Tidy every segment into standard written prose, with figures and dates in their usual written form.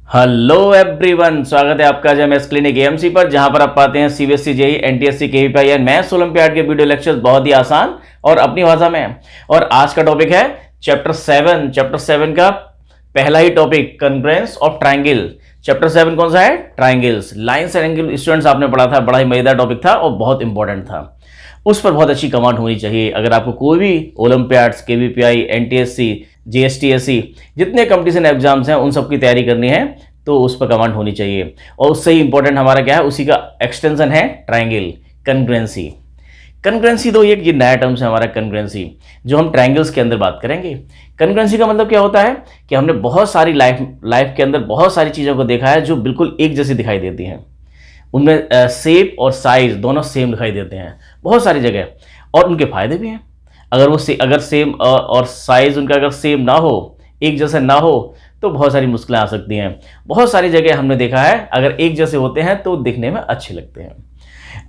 Hello everyone, स्वागत है आपका जेएमएस क्लिनिक एएमसी पर, जहां पर आप पाते हैं CBSE, JEE, NTSC, KVPY and maths olympiad video वीडियो लेक्चर्स बहुत ही आसान और अपनी भाषा में। और आज का टॉपिक है चैप्टर 7। चैप्टर 7 का पहला ही topic, congruence of triangle. Chapter 7 कौन सा है? Triangles, lines and angle. Students आपने पढ़ा था, बड़ा ही मजेदार टॉपिक था और बहुत इंपॉर्टेंट था। उस पर बहुत अच्छी कमांड होनी चाहिए। अगर आपको कोई भी ओलंपियाड्स, केवीपीआई, एनटीएससी, जीएसटीएससी, जितने कंपटीशन एग्जाम्स हैं उन सब की तैयारी करनी है तो उस पर कमांड होनी चाहिए। और उससे ही इंपॉर्टेंट हमारा क्या है, उसी का एक्सटेंशन है ट्रायंगल, कॉन्ग्रुएंसी। कॉन्ग्रुएंसी तो ये नया टर्म्स है हमारा कॉन्ग्रुएंसी, जो हम ट्रायंगल्स के अंदर बात करेंगे। कॉन्ग्रुएंसी का मतलब क्या होता है कि हमने बहुत सारी लाइफ के अंदर बहुत सारी चीज़ों को देखा है जो बिल्कुल एक जैसी दिखाई देती हैं। उनमें शेप और साइज दोनों सेम दिखाई देते हैं बहुत सारी जगह, और उनके फायदे भी हैं। अगर सेम और साइज उनका अगर सेम ना हो, एक जैसा ना हो, तो बहुत सारी मुश्किलें आ सकती हैं। बहुत सारी जगह हमने देखा है अगर एक जैसे होते हैं तो दिखने में अच्छे लगते हैं।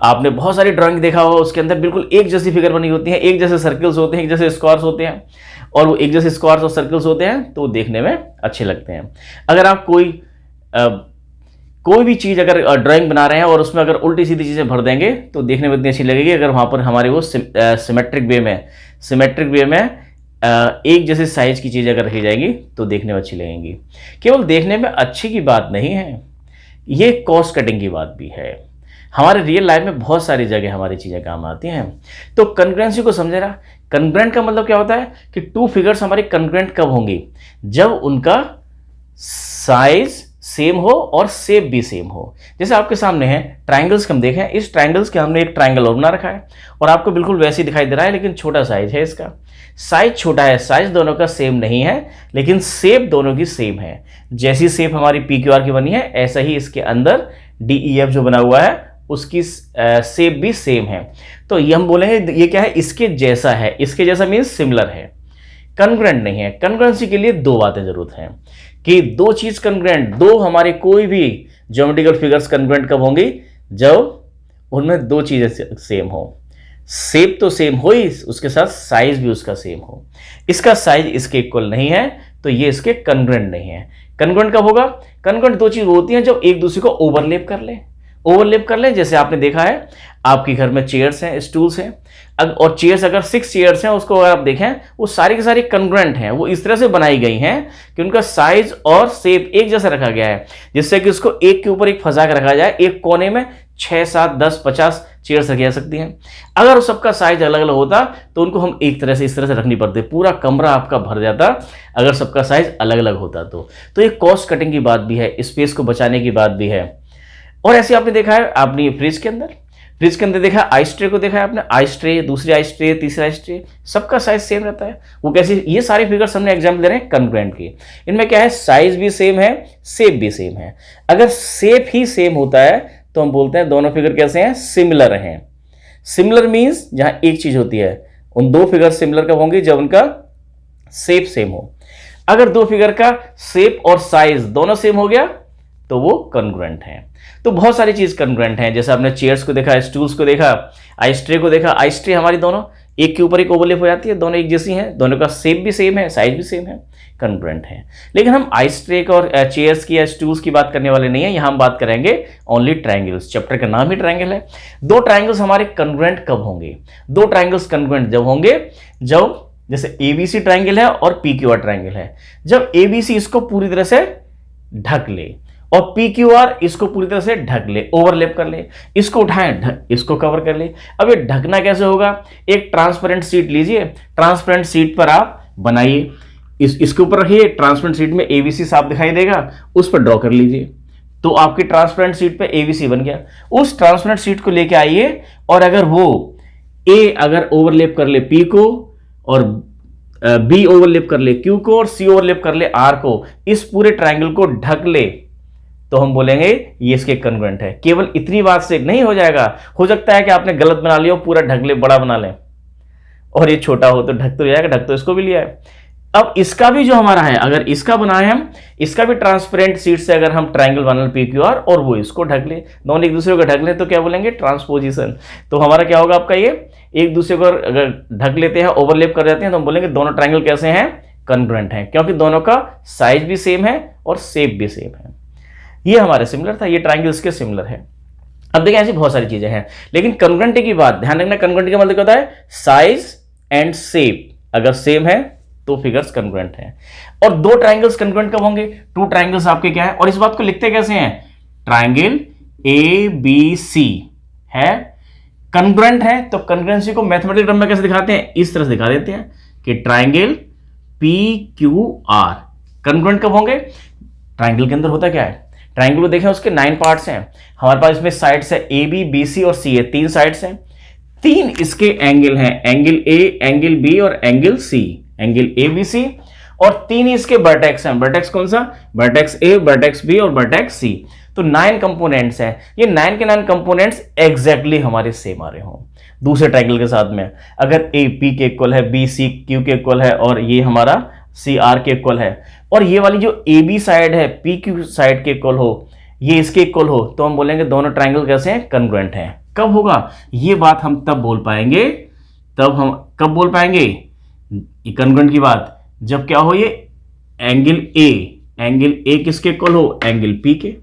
आपने बहुत सारी ड्राइंग देखा होगा, उसके अंदर बिल्कुल एक जैसी फिगर बनी होती है, एक जैसे सर्कल्स होते हैं, एक जैसे स्क्वायर्स होते हैं, और वो एक जैसे स्क्वायर्स और सर्कल्स होते हैं तो देखने में अच्छे लगते हैं। अगर आप कोई भी चीज़ अगर ड्राइंग बना रहे हैं और उसमें अगर उल्टी सीधी चीज़ें भर देंगे तो देखने में इतनी अच्छी लगेगी। अगर वहाँ पर हमारे वो सिमेट्रिक वे में एक जैसे साइज की चीज़ अगर रखी जाएगी तो देखने में अच्छी लगेंगी। केवल देखने में अच्छी की बात नहीं है, ये कॉस्ट कटिंग की बात भी है। हमारे रियल लाइफ में बहुत सारी जगह हमारी चीज़ें काम आती हैं। तो कॉन्ग्रुएंसी को समझे ना। कॉन्ग्रुएंट का मतलब क्या होता है कि टू फिगर्स हमारी कॉन्ग्रुएंट कब होंगी? जब उनका साइज सेम हो और शेप भी सेम हो। जैसे आपके सामने है ट्रायंगल्स, हम देखें, इस ट्रायंगल्स के हमने एक ट्रायंगल और बना रखा है और आपको बिल्कुल वैसे ही दिखाई दे रहा है, लेकिन छोटा साइज है इसका। साइज छोटा है, साइज दोनों का सेम नहीं है, लेकिन शेप दोनों की सेम है। जैसी शेप हमारी PQR की बनी है, ऐसा ही इसके अंदर DEF जो बना हुआ है उसकी शेप भी सेम है। तो ये हम बोलेंगे ये क्या है, इसके जैसा है। इसके जैसा मीन्स सिमिलर है, कॉन्ग्रुएंट नहीं है। कॉन्ग्रुएंसी के लिए दो बातें जरूरत हैं कि दो चीज कॉन्ग्रुएंट, दो हमारे कोई भी ज्योमेट्रिकल फिगर्स कॉन्ग्रुएंट कब होंगी? जब उनमें दो चीजें सेम हो। शेप तो सेम हो ही, उसके साथ साइज भी उसका सेम हो। इसका साइज इसके इक्वल नहीं है तो ये इसके कॉन्ग्रुएंट नहीं है। कॉन्ग्रुएंट कब होगा? कॉन्ग्रुएंट दो चीज होती हैं जब एक दूसरे को ओवरलैप कर ले। जैसे आपने देखा है आपके घर में चेयर्स हैं, स्टूल्स हैं, और चेयर्स अगर 6 चेयर्स हैं, उसको अगर आप देखें वो सारी की सारी कॉन्ग्रुएंट हैं। वो इस तरह से बनाई गई हैं कि उनका साइज और शेप एक जैसा रखा गया है, जिससे कि उसको एक के ऊपर एक फंसा कर रखा जाए। एक कोने में 6, 7, 10, 50 चेयर्स रखी जा सकती हैं। अगर उस सबका साइज अलग अलग होता तो उनको हम एक तरह से इस तरह से रखनी पड़ती, पूरा कमरा आपका भर जाता अगर सबका साइज अलग अलग होता तो ये कॉस्ट कटिंग की बात भी है, स्पेस को बचाने की बात भी है। और ऐसे आपने देखा है, आपने फ्रिज के अंदर देखा है, आइस ट्रे को देखा है आपने, आइस ट्रे, दूसरी आइस ट्रे, तीसरा आइस ट्रे, सबका साइज सेम रहता है। वो कैसे? ये सारे फिगर्स हमने एग्जाम्पल दे रहे हैं कॉन्ग्रुएंट की। इनमें क्या है, साइज भी सेम है, शेप भी सेम है। अगर शेप ही सेम होता है तो हम बोलते हैं दोनों फिगर कैसे हैं? सिमिलर हैं। सिमिलर मीन्स जहां एक चीज होती है, उन दो फिगर सिमिलर कब होंगी? जब उनका शेप सेम हो। अगर दो फिगर का शेप और साइज दोनों सेम हो गया तो वो कॉन्ग्रुएंट है। तो बहुत सारी चीज कॉन्ग्रुएंट है। जैसे आपने चेयर्स को देखा, स्टूल्स को देखा, आइस ट्रे को देखा। आइस ट्रे हमारी दोनों एक के ऊपर एक ओवरलैप हो जाती है, दोनों एक जैसी हैं, दोनों का शेप भी सेम है, साइज भी सेम है, कॉन्ग्रुएंट है। लेकिन हम आइस ट्रे और चेयर्स की या स्टूल्स की बात करने वाले नहीं है, यहां हम बात करेंगे ओनली ट्रायंगल्स। चैप्टर का नाम ही ट्रायंगल है। दो ट्रायंगल्स हमारे कॉन्ग्रुएंट कब होंगे? दो ट्रायंगल्स कॉन्ग्रुएंट जब होंगे जब जैसे ABC ट्रायंगल है और PQR ट्रायंगल है। जब ABC इसको पूरी तरह से ढक ले और PQR इसको पूरी तरह से ढक ले, ओवरलैप कर ले, इसको उठाएं, इसको कवर कर ले। अब ये ढकना कैसे होगा? एक ट्रांसपेरेंट शीट लीजिए, ट्रांसपेरेंट शीट पर आप बनाइए, इसके ऊपर रखिए। ट्रांसपेरेंट शीट में ABC साफ दिखाई देगा, उस पर ड्रॉ कर लीजिए, तो आपकी ट्रांसपेरेंट शीट पे ABC बन गया। उस ट्रांसपेरेंट शीट को लेके आइए और अगर वो A अगर ओवरलैप कर ले P को, और B ओवरलैप कर ले Q को, और C ओवरलैप कर ले R को, इस पूरे ट्रायंगल को ढक ले, तो हम बोलेंगे ये इसके कॉन्ग्रुएंट है। केवल इतनी बात से नहीं हो जाएगा, हो सकता है कि आपने गलत बना लिया, पूरा ढक ले, बड़ा बना ले, और ये छोटा हो तो ढक तो जाएगा, ढक तो इसको भी लिया है। अब इसका भी जो हमारा है, अगर इसका बनाए हम, इसका भी ट्रांसपेरेंट शीट से अगर हम ट्रायंगल बना PQR और वो इसको ढक ले, दोनों एक दूसरे को ढक ले, तो क्या बोलेंगे? ट्रांसपोजिशन। तो हमारा क्या होगा आपका? ये एक दूसरे को अगर ढक लेते हैं, ओवरलैप कर जाते हैं, तो हम बोलेंगे दोनों ट्रायंगल कैसे हैं? कॉन्ग्रुएंट हैं, क्योंकि दोनों का साइज भी सेम है और शेप भी सेम है। ये हमारे सिमिलर था, ये ट्राइंगल इसके सिमिलर है। अब देखिए ऐसी बहुत सारी चीजें हैं, लेकिन कॉन्ग्रुएंटी की बात ध्यान रखना, कॉन्ग्रुएंटी का मतलब क्या होता है, साइज एंड शेप अगर सेम है तो फिगर्स कॉन्ग्रुएंट हैं। और दो ट्राइंगल्स कॉन्ग्रुएंट कब होंगे, टू ट्राइंगल्स आपके क्या है, और इस बात को लिखते कैसे हैं, ट्राइंगल ए बी सी है कॉन्ग्रुएंट है, तो कॉन्ग्रुएंसी को मैथमेटिकल टर्म में कैसे दिखाते हैं, इस तरह से दिखा देते हैं कि triangle P Q are congruent कब होंगे, ट्राइंगल के अंदर होता क्या है, ट्राइंगल को देखें उसके 9 पार्ट्स हैं, हमारे पास इसमें साइड्स है ए बी बी सी और सी है, 3 साइड्स हैं, 3 इसके एंगल हैं, एंगल ए एंगल बी और angle C, angle A B C, और 3 इसके वर्टेक्स हैं, वर्टेक्स कौन सा, वर्टेक्स ए वर्टेक्स बी और वर्टेक्स सी, तो 9 कंपोनेंट्स हैं, ये 9 के 9 कंपोनेंट्स एग्जैक्टली हमारे सेम आ रहे हों दूसरे ट्राइंगल के साथ में, अगर ए पी के इक्वल है, बी सी क्यू के इक्वल है और ये हमारा सी आर के इक्वल है, और ये वाली जो ए बी साइड है पी क्यू साइड के इक्वल हो, ये इसके इक्वल हो, तो हम बोलेंगे दोनों ट्राइंगल कैसे हैं, कॉन्ग्रुएंट हैं। कब होगा ये बात हम तब बोल पाएंगे, तब हम कब बोल पाएंगे ये कॉन्ग्रुएंट की बात, जब क्या हो, ये एंगल ए किसके इक्वल हो, एंगल पी के,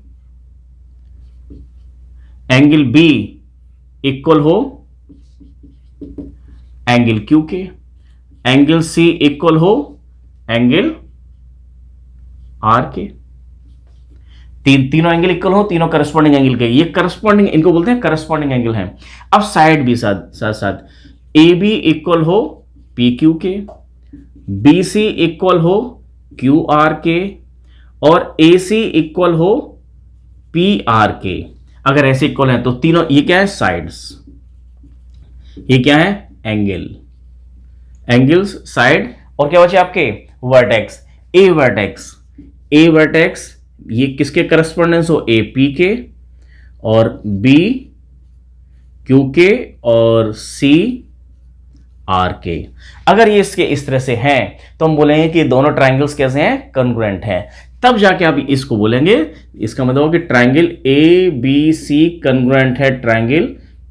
एंगल बी इक्वल हो एंगल क्यू के, एंगल सी इक्वल हो एंगल आर के, तीनों एंगल इक्वल हो, तीनों करस्पॉन्डिंग एंगल के, ये करस्पॉन्डिंग इनको बोलते हैं करस्पॉन्डिंग एंगल हैं। अब साइड भी साथ ए बी इक्वल हो पी क्यू के, बी सी इक्वल हो क्यू आर के और ए सी इक्वल हो पी आर के, अगर ऐसे इक्वल है तो तीनों, ये क्या है साइड्स, ये क्या है एंगल्स साइड, और क्या बचे आपके वर्टेक्स, ए वर्टेक्स ये किसके करस्पॉन्डेंस हो, ए पी के और बी क्यू के और सी आर के, अगर ये इसके इस तरह से हैं तो हम बोलेंगे कि दोनों ट्राइंगल्स कैसे हैं, कॉन्ग्रुएंट हैं, तब जाके आप इसको बोलेंगे, इसका मतलब हो कि triangle A B C congruent है ट्राइंगल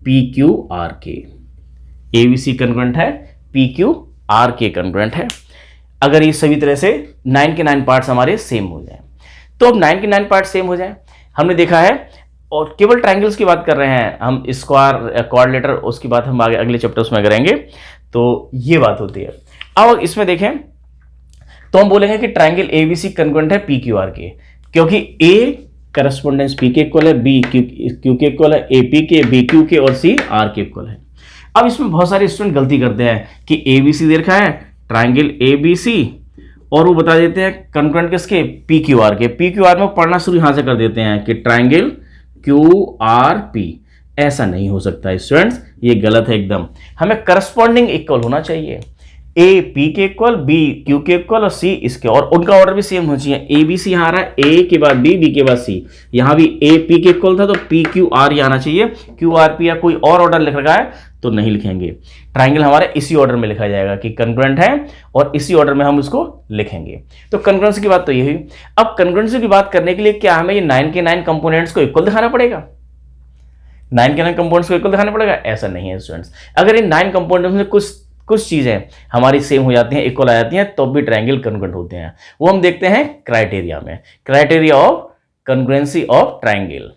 पी क्यू आर के, ए बी सी कॉन्ग्रुएंट है पी क्यू आर के कॉन्ग्रुएंट है, अगर ये सभी तरह से 9 के 9 पार्ट्स हमारे सेम हो जाए। तो अब 9 के 9 पार्ट सेम हो जाए, हमने देखा है, और केवल ट्राइंगल्स की बात कर रहे हैं हम, स्क्वायर क्वाड्रिलेटरल उसकी बात हम आगे अगले चैप्टर्स में करेंगे, तो ये बात होती है। अब इसमें देखें तो हम बोलेंगे कि ट्राइंगल एबीसी कॉन्ग्रुएंट है पी क्यू आर के, क्योंकि ए करस्पॉन्डेंस पी के इक्वल है, बी क्यू के इक्वल है, ए पी के, बी क्यू के और सी आर के इक्वल है। अब इसमें बहुत सारे स्टूडेंट गलती करते हैं कि एबीसी दे रखा है ट्राइंगल एबीसी और वो बता देते हैं कॉन्ग्रुएंट किसके, पी क्यू आर के, पी क्यू आर में पढ़ना शुरू यहां से कर देते हैं कि ट्राइंगल क्यू आर पी, ऐसा नहीं हो सकता स्टूडेंट्स, ये गलत है एकदम, हमें करस्पॉन्डिंग इक्वल होना चाहिए, ए पी के इक्वल, बी क्यू के इक्वल और सी इसके, और उनका ऑर्डर भी सेम होना चाहिए, ए बी सी यहाँ आ रहा है, ए के बाद बी, बी के बाद सी, यहाँ भी ए पी के इक्वल था तो पी क्यू आर आना चाहिए, क्यू आर पी या कोई और ऑर्डर लिख रखा है तो नहीं लिखेंगे, ट्राइंगल हमारे इसी ऑर्डर में लिखा जाएगा कि कॉन्ग्रुएंट है और इसी ऑर्डर में हम उसको लिखेंगे। तो कॉन्ग्रुएंसी की बात तो यही। अब कॉन्ग्रुएंसी की बात करने के लिए क्या हमें ये 9 के 9 कंपोनेंट्स को इक्वल दिखाना पड़ेगा, 9 के 9 कंपोनेंट्स को इक्वल दिखाना पड़ेगा, ऐसा नहीं है स्टूडेंट्स। अगर इन 9 कंपोनेंट्स में कुछ चीजें हमारी सेम हो जाती हैं, इक्वल आ जाती हैं, तो भी ट्राइंगल कॉन्ग्रुएंट होते हैं, वो हम देखते हैं क्राइटेरिया में, criteria of congruency of triangle,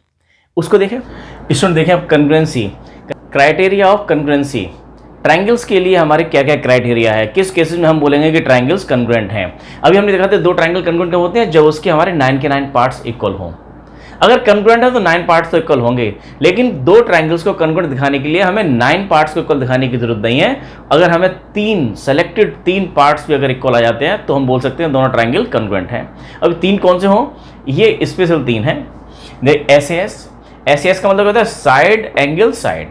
उसको देखें स्टूडेंट। देखें अब congruency, criteria of congruency, triangles के लिए हमारे क्या क्या क्राइटेरिया है, किस केसेस में हम बोलेंगे कि ट्राइंगल्स कॉन्ग्रुएंट हैं। अभी हमने देखा था 2 ट्राइंगल कॉन्ग्रुएंट होते हैं जब उसके हमारे 9 के 9 पार्ट्स इक्वल हों, अगर कॉन्ग्रुएंट है तो 9 पार्ट्स तो इक्वल होंगे, लेकिन 2 ट्राइंगल्स को कॉन्ग्रुएंट दिखाने के लिए हमें 9 पार्ट्स को इक्वल दिखाने की जरूरत नहीं है, अगर हमें 3 पार्ट्स भी अगर इक्वल आ जाते हैं तो हम बोल सकते हैं दोनों ट्राइंगल कॉन्ग्रुएंट हैं। अब 3 कौन से हों, ये स्पेशल 3 हैं, एस का मतलब होता है साइड एंगल साइड,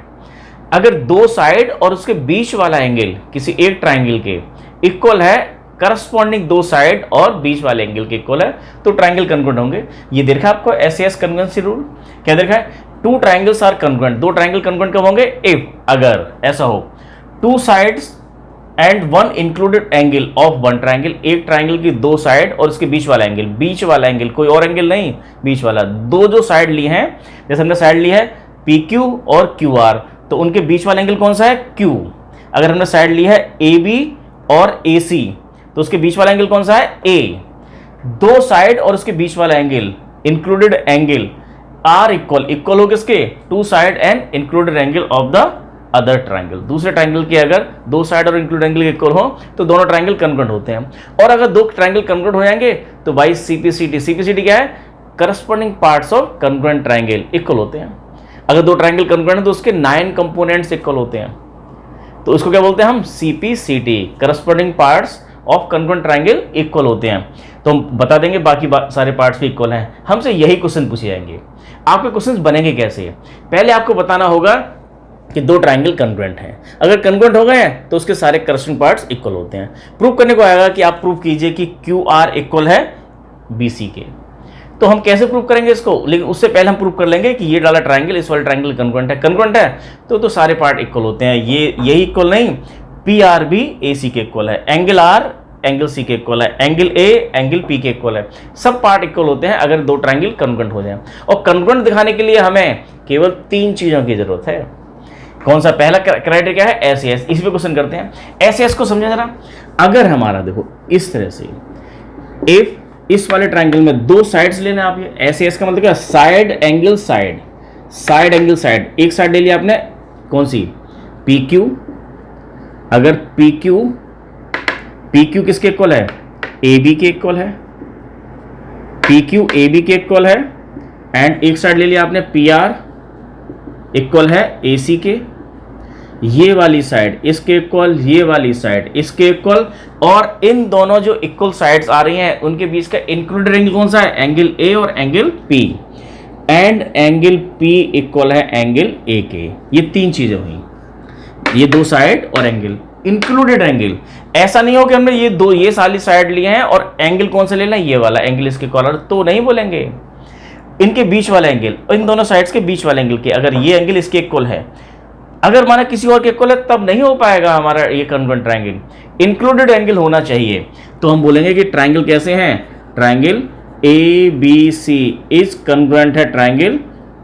अगर 2 साइड और उसके बीच वाला एंगल किसी एक ट्राइंगल के इक्वल है, करस्पॉन्डिंग 2 साइड और बीच वाले एंगल के इक्वल है, तो ट्राइंगल कॉन्ग्रुएंट होंगे। ये देखा आपको एस कॉन्ग्रुएंसी रूल क्या देखा है, 2 triangles are congruent, 2 triangle congruent कब होंगे, इफ अगर ऐसा हो 2 sides and 1 included angle of 1 triangle, एक ट्राइंगल की 2 साइड और उसके बीच वाला एंगल कोई और एंगल नहीं, बीच वाला, 2 जो साइड ली हैं, जैसे हमने साइड ली है पी क्यू और क्यू आर, तो उनके बीच वाला एंगल कौन सा है, क्यू। अगर हमने साइड ली है ए बी और ए सी, तो उसके बीच वाला एंगल कौन सा है, ए। 2 साइड और उसके बीच वाला angle included angle are equal हो किसके, two side and included angle of the other triangle. दूसरे ट्राइंगल के अगर दो साइड और इंक्लूड एंगल इक्वल हो तो दोनों ट्राइंगल कन्वर्ट होते हैं। और अगर दो ट्राइंगल कन्वर्ट हो जाएंगे तो भाई सीपीसीटी क्या है, corresponding parts of convergent triangle equal होते हैं। अगर दो ट्राइंगल कन्वर्ट है तो उसके 9 कंपोनेंट्स इक्वल होते हैं, तो उसको क्या बोलते हैं हम, CPCT, corresponding parts of convergent triangle equal होते हैं। तो हम बता देंगे बाकी सारे पार्ट्स भी इक्वल हैं। हमसे यही क्वेश्चन पूछे जाएंगे। आपके क्वेश्चंस बनेंगे कैसे, पहले आपको बताना होगा कि दो ट्राइंगल कन्वर्जेंट हैं। अगर कन्वर्जेंट हो गए हैं तो उसके सारे करस्पॉन्डिंग पार्ट्स इक्वल होते हैं। प्रूव करने को आएगा कि आप प्रूव कीजिए कि क्यू आर इक्वल है बीसी के। तो हम कैसे प्रूव करेंगे इसको, लेकिन उससे पहले हम प्रूव कर लेंगे कि ये डाला ट्राइंगल, इस वाले ट्राइंगल कन्वर्जेंट है तो सारे पार्ट इक्वल होते हैं। यही इक्वल नहीं, पी आर भी ए सी के इक्वल है, एंगल आर एंगल सी के इक्वल है, एंगल ए एंगल पी के इक्वल है। सब पार्ट इक्वल होते हैं अगर दो ट्राइंगल कन्वर्जेंट हो जाए। और कन्वर्जेंट दिखाने के लिए हमें केवल 3 चीजों की जरूरत है। कौन सा, पहला क्राइटेरिया क्या है, एसएस। इस पे क्वेश्चन करते हैं। एसएस को समझे जरा। अगर हमारा देखो इस तरह से, इफ इस वाले ट्राइंगल में दो साइड्स लेना आप, ये एसएस का मतलब क्या, side angle side, side angle side. एक साइड ले लिया आपने, कौन सी, पी क्यू। अगर पी क्यू किसके इक्वल है, ए बी के इक्वल है, पी क्यू ए बी के इक्वल है। एंड एक साइड ले लिया आपने पी आर इक्वल है ए सी के, ये वाली साइड इसके इक्वल, ये वाली साइड इसके इक्वल। और इन दोनों जो इक्वल साइड्स आ रही हैं उनके बीच का इंक्लूडेड एंगल कौन सा है, एंगल ए और angle P. And angle P equal है एंगल ए के। ये 3 चीजें हुई, ये दो साइड और एंगल, इंक्लूडेड एंगल। ऐसा नहीं हो कि हमने ये सारी साइड लिए हैं और एंगल कौन सा लेना है, ये वाला एंगल इसके कॉलर, तो नहीं बोलेंगे। इनके बीच वाला एंगल, इन दोनों साइड्स के बीच वाले एंगल के, अगर ये एंगल इसके इक्वल है, अगर माना किसी और के इक्वल है, तब नहीं हो पाएगा हमारा ये कन्वर्जेंट ट्राइंगल। इंक्लूडेड एंगल होना चाहिए। तो हम बोलेंगे कि ट्राइंगल कैसे हैं, triangle A B C is convergent है ट्राइंगल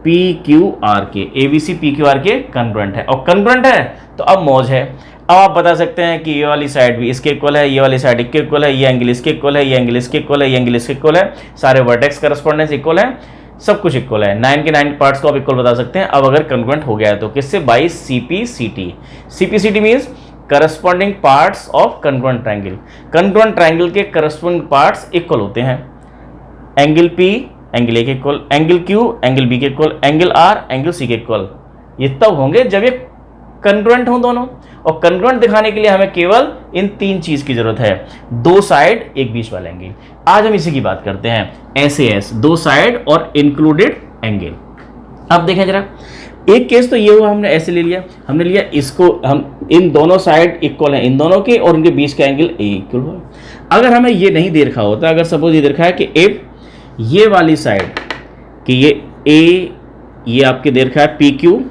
पी क्यू आर के, A B C P Q R के कन्वर्जेंट है। और कन्वर्जेंट है तो अब मौज है। अब आप बता सकते हैं कि ये वाली साइड भी इसके इक्वल है, ये वाली साइड इसके इक्वल है, ये एंगल इसके इक्वल है, ये एंगल इसके इक्वल है, ये एंगल इसके इक्वल है। सारे वर्टेक्स करस्पॉन्डेंस इक्वल है, सब कुछ इक्वल है। 9 के 9 पार्ट्स को आप इक्वल बता सकते हैं। अब अगर कन्वर्जेंट हो गया है तो किससे, by CPCT. CPCT means corresponding parts of convergent triangle. Convergent triangle के करस्पॉन्डिंग पार्ट्स इक्वल होते हैं। एंगल पी एंगल ए के equal, angle Q angle B के equal, angle R angle C के इक्वल। ये तब होंगे जब ये कन्वर्जेंट हो दोनों। और कन्वर्जेंट दिखाने के लिए हमें केवल इन 3 चीज की जरूरत है, दो साइड एक बीच वाला एंगल। आज हम इसी की बात करते हैं, एसएस, दो साइड और इंक्लूडेड एंगल। अब देखें जरा, एक केस तो ये हुआ, हमने ऐसे ले लिया, हमने लिया इसको, हम इन दोनों साइड इक्वल है इन दोनों के और इनके बीच का एंगल ए इक्वल हो। अगर हमें ये नहीं दे रखा होता, अगर सपोज ये दे रखा है कि इफ ये वाली साइड कि ये ए, ये आपके दे रखा है पी क्यू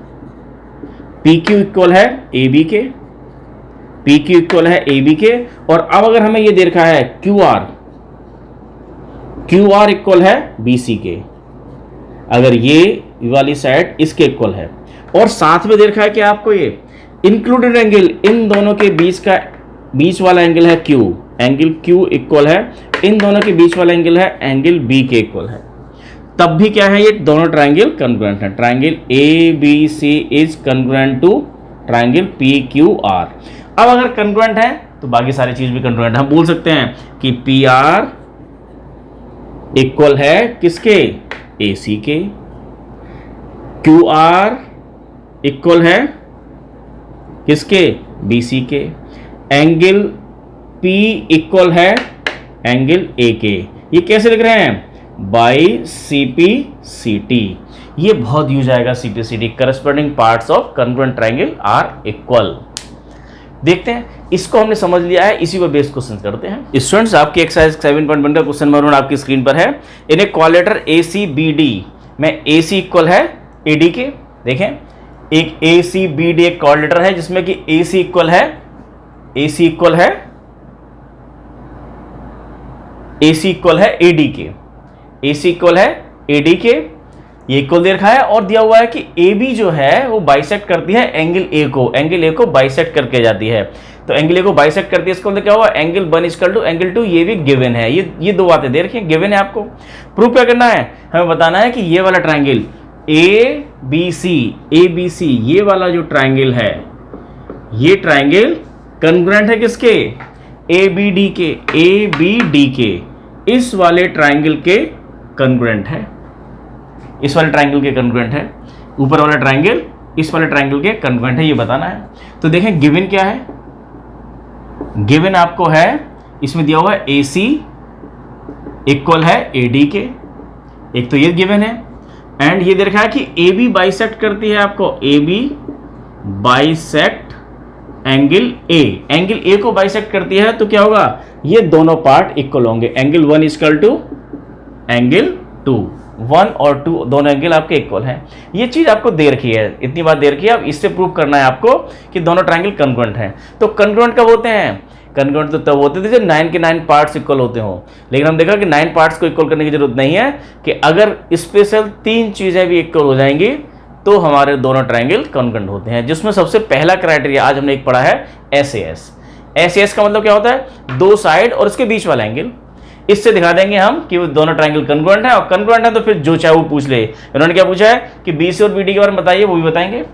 इक्वल है ए बी के, पी क्यू इक्वल है ए बी के। और अब अगर हमें ये दे रखा है क्यू आर इक्वल है बी सी के, अगर ये वाली साइड इसके इक्वल है, और साथ में दे रखा है कि आपको ये इंक्लूडेड एंगल, इन दोनों के बीच वाला एंगल है क्यू, एंगल क्यू इक्वल है इन दोनों के बीच वाला एंगल है एंगल बी के इक्वल है, तब भी क्या है, ये दोनों ट्राइंगल कन्वर्जेंट है। Triangle A B C is convergent to triangle P Q R. अब अगर कन्वर्जेंट है तो बाकी सारी चीज भी कन्वर्जेंट। हम बोल सकते हैं कि पी आर इक्वल है किसके, ए सी के, क्यू आर इक्वल है किसके, बी सी के, एंगल पी इक्वल है एंगल ए के। ये कैसे लिख रहे हैं, बाई सीपीसीटी। ये बहुत यूज आएगा CPCT, corresponding parts of convergent triangle are equal. देखते हैं, इसको हमने समझ लिया है, इसी पर बेस्ड क्वेश्चन करते हैं। स्टूडेंट्स, आपकी एक्सरसाइज 7.1 का क्वेश्चन नंबर 1 आपकी स्क्रीन पर है। इन ए क्वाड्रिलेटरल ACBD में AC इक्वल है AD के। देखें, एक ACBD एक क्वाड्रिलेटर है जिसमें कि AC इक्वल है AD के, AC इक्वल है AD के, ये इक्वल दे रखा है। और दिया हुआ है कि AB जो है वो बाइसेक्ट करती है एंगल A को बाइसेक्ट करके जाती है। तो एंगल ए को बाइसेक्ट करती है, इसका मतलब क्या हुआ, एंगल 1 इक्वल टू एंगल 2, ये भी गिवन है। ये दो बातें दे रखी हैं, गिवन है। आपको प्रूफ क्या करना है, हमें बताना है कि ये वाला ट्राइंगल ए बी सी, ये वाला जो ट्राइंगल है, ये ट्राइंगल कॉन्ग्रुएंट है किसके, ए बी डी के, इस वाले ट्राइंगल के कॉन्ग्रुएंट है, इस वाले ट्राइंगल के कॉन्ग्रुएंट है। ऊपर वाला ट्राइंगल इस वाले ट्राइंगल के कॉन्ग्रुएंट है, ये बताना है। तो देखें गिवन क्या है, गिवन आपको है, इसमें दिया हुआ है ए सी इक्वल है ए डी के, एक तो ये गिवन है। एंड ये दे रखा है कि ए बी बाइसेक्ट करती है, आपको A B bisect angle A को बाइसेक्ट करती है, तो क्या होगा, ये दोनों पार्ट इक्वल होंगे। एंगल 1 इक्वल टू एंगल 2, 1 और 2 दोनों एंगल आपके इक्वल हैं। ये चीज आपको दे रखी है, इतनी बात दे रखी है। अब इससे प्रूव करना है आपको कि दोनों ट्राइंगल कॉन्ग्रुएंट हैं। तो कॉन्ग्रुएंट कब होते हैं, कॉन्ग्रुएंट तो तब होते थे जब 9 के 9 पार्ट्स इक्वल होते हो। लेकिन हम देखा कि 9 पार्ट्स को इक्वल करने की जरूरत नहीं है, कि अगर स्पेशल 3 चीजें भी इक्वल हो जाएंगी तो हमारे दोनों ट्राइंगल कॉन्ग्रुएंट होते हैं। जिसमें सबसे पहला क्राइटेरिया आज हमने एक पढ़ा है SAS का मतलब क्या होता है, 2 साइड और इसके बीच वाला एंगल। इससे दिखा देंगे हम कि वो दोनों ट्राइंगल कॉन्ग्रुएंट है, और कॉन्ग्रुएंट है तो फिर जो चाहे वो पूछ ले। उन्होंने क्या पूछा है कि BC और BD के बारे में बताइए, वो भी बताएंगे।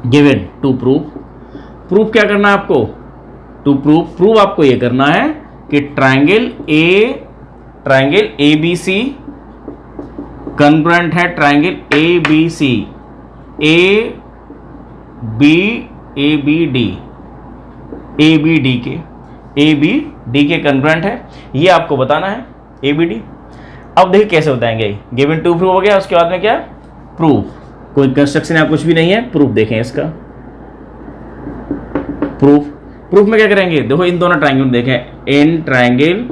गिवन टू प्रूफ क्या करना है आपको, टू प्रूफ आपको ये करना है कि ट्राइंगल ABC कॉन्ग्रुएंट है ट्राइंगल ABC ABD के कॉन्ग्रुएंट है, ये आपको बताना है ABD। अब देखिए कैसे बताएंगे, गिवन टू प्रूफ हो गया, उसके बाद में क्या, प्रूफ। कोई कंस्ट्रक्शन या कुछ भी नहीं है, प्रूफ देखें इसका। प्रूफ में क्या करेंगे, देखो इन दोनों ट्राइंगल देखें, in triangle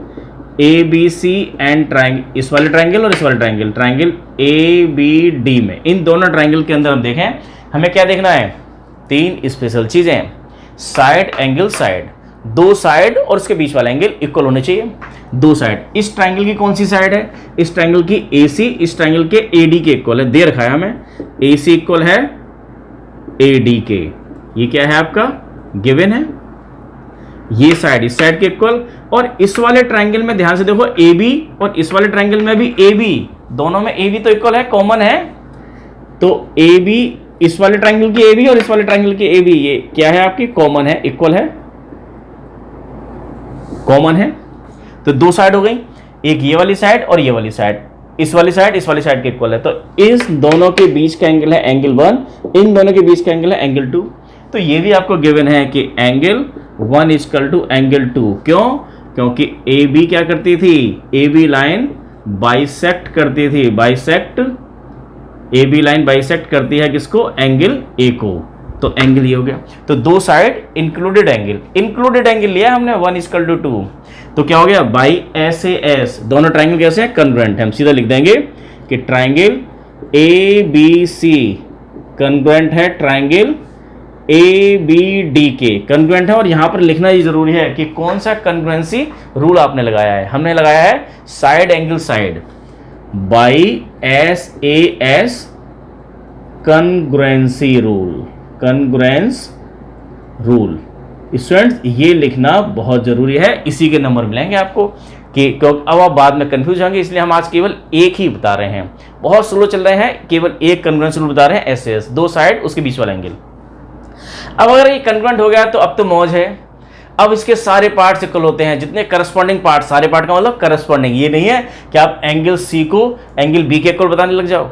ABC and triangle, इस वाले ट्राइंगल और इस वाले ट्राइंगल ABD में, इन दोनों ट्राइंगल के अंदर हम देखें, हमें क्या देखना है, 3 स्पेशल चीजें, साइड एंगल साइड, 2 साइड और उसके बीच वाला एंगल इक्वल होने चाहिए, 2 साइड। इस ट्राइंगल की कौन सी साइड है, इस ट्राइंगल की AC इस ट्राइंगल के AD के इक्वल है, दे रखा है हमें, AC इक्वल है AD के, ये क्या है आपका गिवन है। ये साइड इस साइड के इक्वल, और इस वाले ट्राइंगल में ध्यान से देखो AB, और इस वाले ट्राइंगल में भी AB, दोनों में AB तो इक्वल है, कॉमन है। तो AB इस वाले ट्राइंगल की AB और इस वाले ट्राइंगल की AB, ये क्या है आपकी, कॉमन है, इक्वल है, कॉमन है। तो 2 साइड हो गई, एक ये वाली साइड और ये वाली साइड, इस वाली साइड के इक्वल है। तो इस दोनों के बीच का एंगल है एंगल 1, इन दोनों के बीच का एंगल है एंगल 2। तो ये भी आपको गिवन है कि एंगल 1 इक्वल टू एंगल 2। क्यों, क्योंकि AB क्या करती थी, AB लाइन बाइसेक्ट करती थी, AB लाइन बाइसेक्ट करती है किसको, एंगल A को। तो एंगल ये हो गया। तो 2 साइड इंक्लूडेड एंगल लिया हमने 1 इक्वल टू 2, तो क्या हो गया, बाई SAS। दोनों ट्राइंगल कैसे हैं, कॉन्ग्रुएंट है। हम सीधा लिख देंगे कि ट्राइंगल ABC कॉन्ग्रुएंट है ट्राइंगल ABD के, कॉन्ग्रुएंट है। और यहां पर लिखना ही जरूरी है कि कौन सा कॉन्ग्रुएंसी रूल आपने लगाया है। हमने लगाया है side angle side by SAS congruency rule. Students ये लिखना बहुत जरूरी है, इसी के नंबर मिलेंगे आपको, कि अब आप बाद में कंफ्यूज होंगे, इसलिए हम आज केवल एक ही बता रहे हैं। बहुत स्लो चल रहे हैं, केवल एक कॉन्ग्रुएंसी रूल बता रहे हैं, SAS, 2 साइड उसके बीच वाला एंगल। अब अगर ये कॉन्ग्रुएंट हो गया तो अब तो मौज है। अब इसके सारे पार्ट्स इक्वल होते हैं, जितने करस्पॉन्डिंग पार्ट, सारे पार्ट का मतलब करस्पॉन्डिंग। ये नहीं है कि आप एंगल C को एंगल B के इक्वल बताने लग जाओ,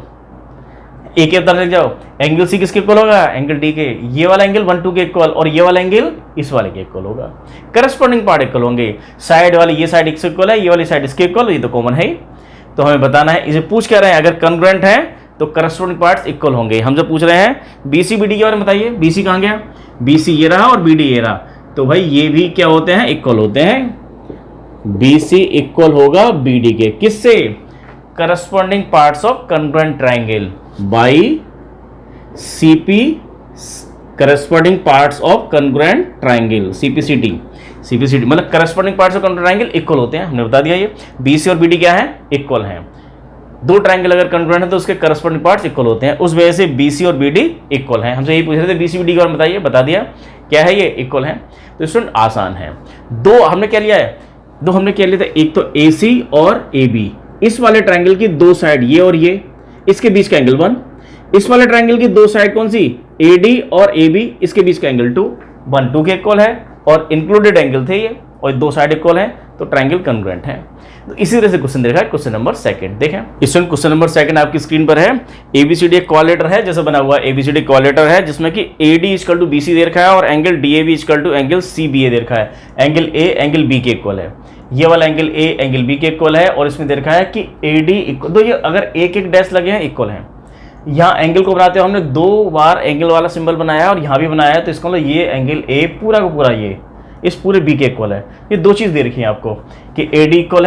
A के बताने लग जाओ। एंगल C किसके इक्वल होगा, एंगल D के। ये वाला एंगल 1 2 के इक्वल, और ये वाला एंगल इस वाले के इक्वल होगा। करस्पॉन्डिंग पार्ट इक्वल होंगे, साइड वाली ये साइड इसके इक्वल है, ये वाली साइड इसके इक्वल, ये तो कॉमन है ही। तो हमें बताना है, इसे पूछ क्या रहे हैं, अगर कॉन्ग्रुएंट है तो करस्पॉन्डिंग पार्ट्स इक्वल होंगे। हमसे पूछ रहे हैं BC BD के बारे में बताइए। BC कहाँ गया, BC ये रहा और BD ये रहा, तो भाई ये भी क्या होते हैं, इक्वल होते हैं। BC इक्वल होगा BD के, किससे, corresponding parts of congruent triangle by CP corresponding parts of congruent triangle, CPCT मतलब corresponding parts of congruent triangle equal होते हैं। हमने बता दिया ये। BC और BD क्या है, इक्वल हैं। दो ट्रायंगल अगर कंग्रुएंट है तो उसके करस्पॉन्डिंग पार्ट्स इक्वल होते हैं, उस वजह से BC और BD इक्वल हैं। हमसे यही पूछ रहे थे BC BD का, बताइए, बता दिया क्या है, ये इक्वल है। तो स्टूडेंट आसान है। दो हमने क्या लिया है, दो हमने क्या लिया था, एक तो AC और AB, इस वाले ट्रायंगल की दो साइड ये और ये, इसके बीच का एंगल 1, इस वाले ट्रायंगल की दो साइड कौन सी, AD और AB, इसके बीच का एंगल 2, 1 2 के इक्वल है और इंक्लूडेड एंगल थे ये, और दो साइड इक्वल है, तो ट्रायंगल कंग्रुएंट है। तो इसी तरह से क्वेश्चन देखा है, क्वेश्चन नंबर सेकंड देखें। स्टूडेंट क्वेश्चन नंबर सेकंड आपकी स्क्रीन पर है। ABCD एक कोलेटर है, जैसे बना हुआ है ABCD कोलेटर है, जिसमें कि AD इक्वल टू BC दे रखा है और angle DAB equal to angle CBA दे रखा है। एंगल A एंगल B के इक्वल है, ये वाला एंगल A एंगल B के इक्वल है, और इसमें दे रखा है कि AD इक्वल, तो ये अगर एक एक डैश लगे हैं इक्वल हैं। यहाँ एंगल को बनाते हुए हमने दो बार एंगल वाला सिंबल बनाया और यहाँ भी बनाया है, तो इसका मतलब ये एंगल A पूरा का पूरा ये इस पूरे B के इक्वल है। ये दो चीज़ दे रखी है आपको कि AD इक्वल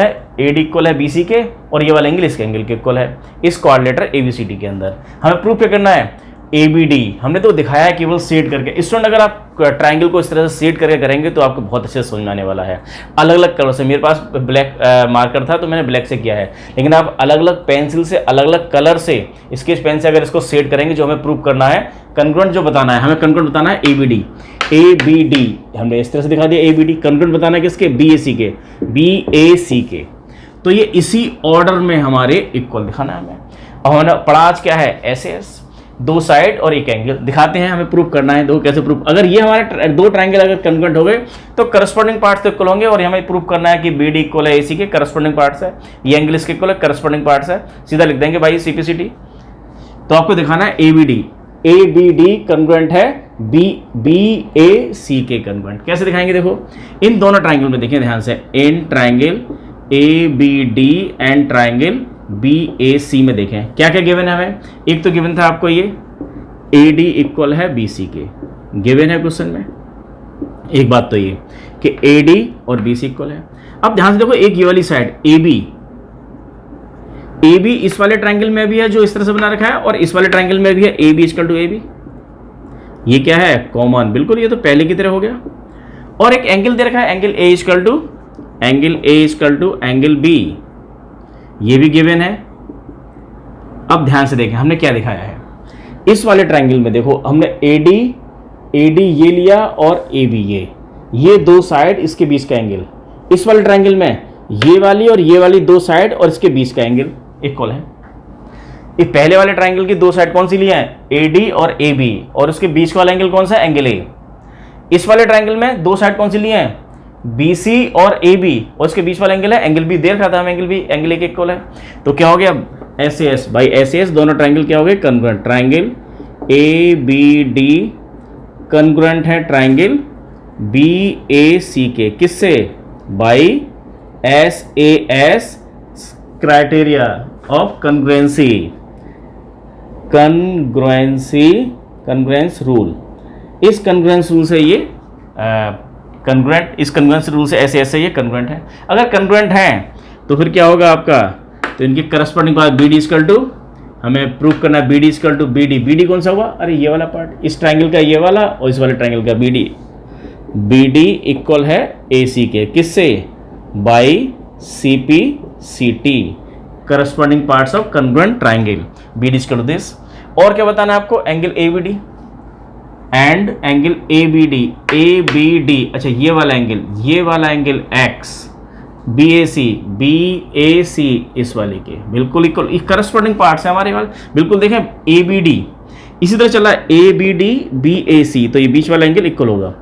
है BC के, और ये वाला एंगल इसके एंगल के इक्वल है इस कोऑर्डिनेटर ABCD के अंदर। हमें प्रूफ क्या करना है, ABD हमने तो दिखाया है केवल सेट करके। स्टूडेंट अगर आप ट्रायंगल को इस तरह से सेट करके करेंगे तो आपको बहुत अच्छे से समझ में आने वाला है। अलग अलग कलर से, मेरे पास ब्लैक मार्कर था तो मैंने ब्लैक से किया है, लेकिन आप अलग अलग पेंसिल से, अलग अलग कलर से, स्केच पेन से अगर इसको सेट करेंगे, जो हमें प्रूव करना है, कंग्रुएंट जो बताना है, हमें कंग्रुएंट बताना है ABD हमने इस तरह से दिखा दिया। ABD कंग्रुएंट बताना है किसके, BAC के। तो ये इसी ऑर्डर में हमारे इक्वल दिखाना है हमें। और हमारा पढ़ा आज क्या है, SAS, दो साइड और एक एंगल दिखाते हैं, हमें प्रूफ करना है। दो कैसे प्रूफ, अगर ये हमारे दो ट्रायंगल अगर कंग्रुएंट हो गए तो करस्पॉन्डिंग पार्ट्स तो इक्वल होंगे, और हमें प्रूफ करना है कि BD इक्वल है AC के, करस्पॉन्डिंग पार्ट्स है, ये एंगल इसके इक्वल है, करस्पॉन्डिंग पार्ट्स है, सीधा लिख देंगे भाई CPCT। तो आपको दिखाना है ABD कंग्रुएंट है BAC के कंग्रुएंट। कैसे दिखाएंगे, देखो इन दोनों ट्रायंगल में देखें ध्यान से, in triangle ABD and triangle BAC में देखें क्या क्या गिवन है हमें। एक तो गिवन था आपको ये AD इक्वल है BC के, गिवन है क्वेश्चन में। एक बात तो ये कि AD और BC इक्वल है। अब ध्यान से देखो, एक ये वाली साइड AB इस वाले ट्रायंगल में भी है जो इस तरह से बना रखा है, और इस वाले ट्रायंगल में भी है AB इक्वल टू AB। ये क्या है, कॉमन, बिल्कुल ये तो पहले की तरह हो गया। और एक एंगल दे रखा है, angle A equal to angle B, ये भी गिवन है। अब ध्यान से देखें हमने क्या दिखाया है, इस वाले ट्रायंगल में देखो हमने AD ये लिया और AB ये दो साइड, इसके बीच का एंगल। इस वाले ट्रायंगल में ये वाली दो साइड और इसके बीच का एंगल इक्वल है। ये पहले वाले ट्रायंगल की दो साइड कौन सी ली है, AD और AB, और उसके बीच वाला एंगल कौन सा है, एंगल A। इस वाले ट्रायंगल में दो साइड कौन सी ली है, BC और AB, और इसके बीच वाला एंगल है एंगल B। देर खाता है एंगल B एंगल A के इक्वल है। तो क्या हो गया, SAS बाई SAS, दोनों ट्रायंगल क्या हो गए, कंग्रुएंट। ट्रायंगल ABD कंग्रुएंट है ट्रायंगल BAC के, किससे, by SAS criteria of congruence rule. इस कंग्रुएंस रूल से ये कंग्रुएंट, इस कंग्रुएंस रूल से ऐसे ऐसे ये कंग्रुएंट है। अगर कंग्रुएंट हैं तो फिर क्या होगा आपका, तो इनकी corresponding part BD equal to, हमें प्रूफ करना है BD इक्वल टू BD कौन सा हुआ, अरे ये वाला पार्ट, इस ट्रायंगल का ये वाला और इस वाले ट्रायंगल का BD इक्वल है AC के, किससे, by CPCT, corresponding parts of congruent triangle, BD equal to this. और क्या बताना है आपको, angle ABD and angle ABD, अच्छा ये वाला एंगल X, BAC इस वाले के बिल्कुल इक्वल, करस्पॉन्डिंग पार्ट्स है हमारे वाले, बिल्कुल देखें ABD इसी तरह चला ABD BAC, तो ये बीच वाला एंगल इक्वल होगा,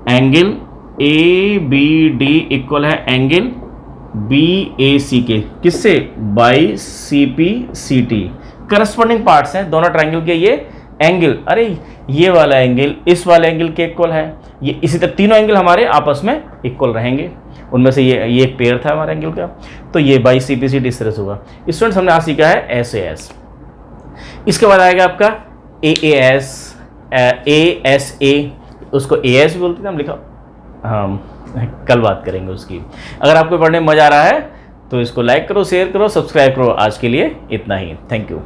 एंगल ABD इक्वल है एंगल BAC के, किससे, बाई CPCT, करस्पॉन्डिंग पार्ट्स हैं दोनों ट्रायंगल के। ये एंगल, अरे ये वाला एंगल इस वाले एंगल के इक्वल है, ये इसी तरह तीनों एंगल हमारे आपस में इक्वल रहेंगे, उनमें से ये एक पेयर था हमारे एंगल का, तो ये बाई CPCT इस तरह से होगा। स्टूडेंट्स हमने आज सीखा है SAS। इसके बाद आएगा आपका ASA, उसको AS भी बोलते थे हम, लिखा कल बात करेंगे उसकी। अगर आपको पढ़ने में मजा आ रहा है तो इसको लाइक करो, शेयर करो, सब्सक्राइब करो। आज के लिए इतना ही, थैंक यू।